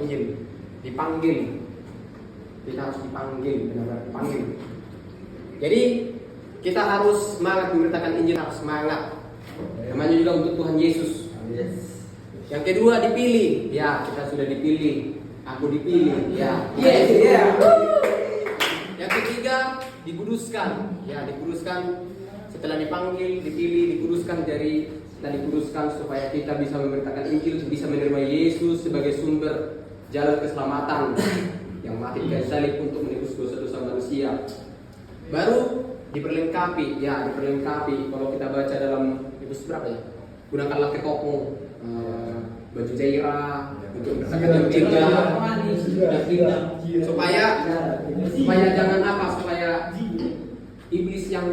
Injil. Dipanggil. Kita harus dipanggil, benar-benar dipanggil. Jadi kita harus semangat memberitakan Injil, harus semangat. Namanya juga untuk Tuhan Yesus. Yang kedua dipilih. Ya, kita sudah dipilih. Aku dipilih. Ya. Yang ketiga dikuduskan. Ya, dikuduskan. Setelah dipanggil, dipilih, dikuduskan. Jadi kita dikuduskan supaya kita bisa memberitakan Injil, bisa menerima Yesus sebagai sumber jalan keselamatan yang mati di kayu salib untuk menebus dosa-dosa manusia. Baru diperlengkapi, ya diperlengkapi. Kalau kita baca dalam Efesus berapa ya? Gunakanlah ketopong, baju zairah untuk memberitakan Injil, supaya jangan apa, supaya iblis yang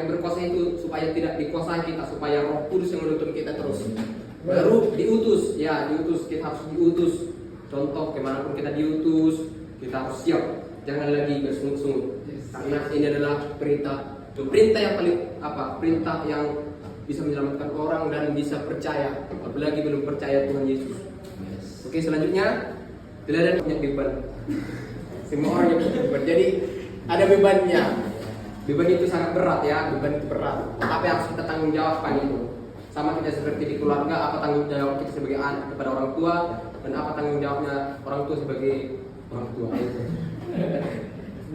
berkuasa itu supaya tidak dikuasai kita, supaya Roh Kudus yang menuntun kita terus. Baru diutus, ya diutus, kita harus diutus. Contoh kemanapun kita diutus, kita harus siap, jangan lagi bersungut-sungut. Karena ini adalah perintah yang paling perintah yang bisa menyelamatkan orang dan bisa percaya, apalagi belum percaya Tuhan Yesus. Oke, selanjutnya teladan punya beban. Semua orang yang punya beban. Jadi ada bebannya. Beban itu sangat berat ya, beban itu berat. Tapi harus kita tanggung jawabkan itu. Sama kita seperti di keluarga, apa tanggung jawab kita sebagai anak kepada orang tua, dan apa tanggung jawabnya orang tua sebagai orang tua.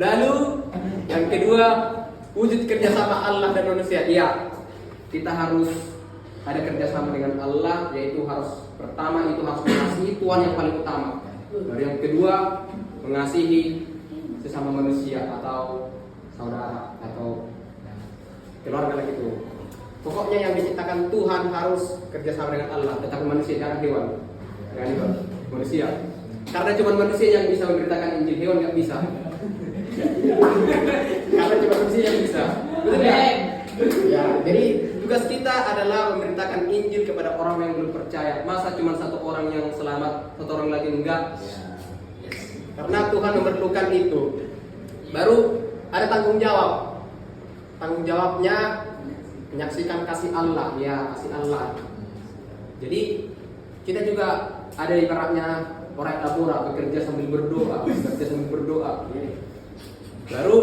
Lalu yang kedua, wujud kerjasama Allah dan manusia. Iya, kita harus ada kerjasama dengan Allah, yaitu pertama itu harus mengasihi Tuhan yang paling utama. Lalu yang kedua, mengasihi sesama manusia atau saudara atau keluarga lagi itu. Pokoknya yang diciptakan Tuhan harus kerjasama dengan Allah, tetapi manusia jangan hewan. Jangan hewan, manusia. Karena cuma manusia yang bisa memberitakan Injil, hewan nggak bisa. Karena cuma manusia yang bisa. Betul ya? Ya, jadi tugas kita adalah memberitakan Injil kepada orang yang belum percaya. Masa cuma satu orang yang selamat, satu orang lagi enggak? Karena Tuhan memerlukan itu. Baru ada tanggung jawab. Tanggung jawabnya menyaksikan kasih Allah, ya kasih Allah. Jadi kita juga ada ibaratnya orang labora, bekerja sambil berdoa, Baru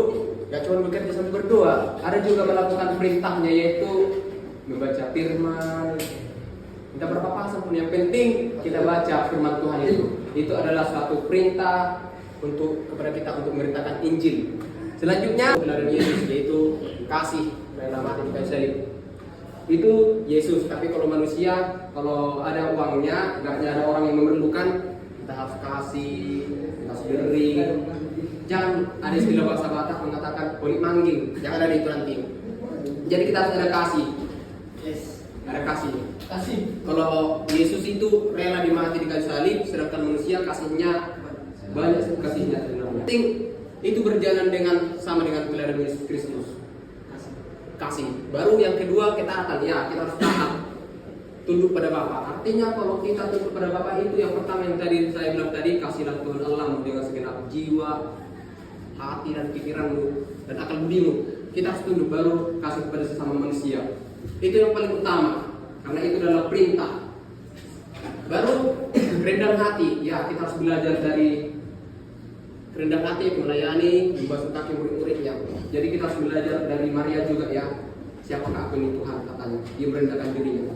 gak cuma bekerja sambil berdoa, ada juga melakukan perintahnya, yaitu membaca firman. Kita berapa pasang pun, yang penting kita baca firman Tuhan itu. Itu adalah suatu perintah kepada kita untuk memberitakan Injil. Selanjutnya teladan Yesus, yaitu kasih, rela mati di kayu salib. Itu Yesus. Tapi kalau manusia, kalau ada uangnya, nggak ada orang yang memerlukan, kita harus kasih, kita harus beri. Jangan ada istilah bahasa Batak mengatakan polik manggil, jangan ada itu nanti. Jadi kita harus ada kasih. Ada kasih. Kalau Yesus itu rela dimati di kayu salib, sedangkan manusia kasihnya banyak kasihnya sebenarnya. Itu berjalan sama dengan teladan Yesus Kristus. Kasih. Baru yang kedua ketaatan, ya kita harus taat. Tunduk pada Bapa. Artinya kalau kita tunduk pada Bapa itu yang pertama yang tadi saya bilang tadi, kasihlah Tuhan Allah dengan segenap jiwa, hati dan pikiranmu dan akal budimu. Kita harus tunduk, baru kasih kepada sesama manusia. Itu yang paling utama, karena itu adalah perintah. Baru rendah hati, ya kita harus belajar dari rendah hati, melayani, membasuh kaki murid-muridnya. Jadi kita harus belajar dari Maria juga ya. Siapakah aku ini Tuhan, katanya. Dia merendahkan dirinya.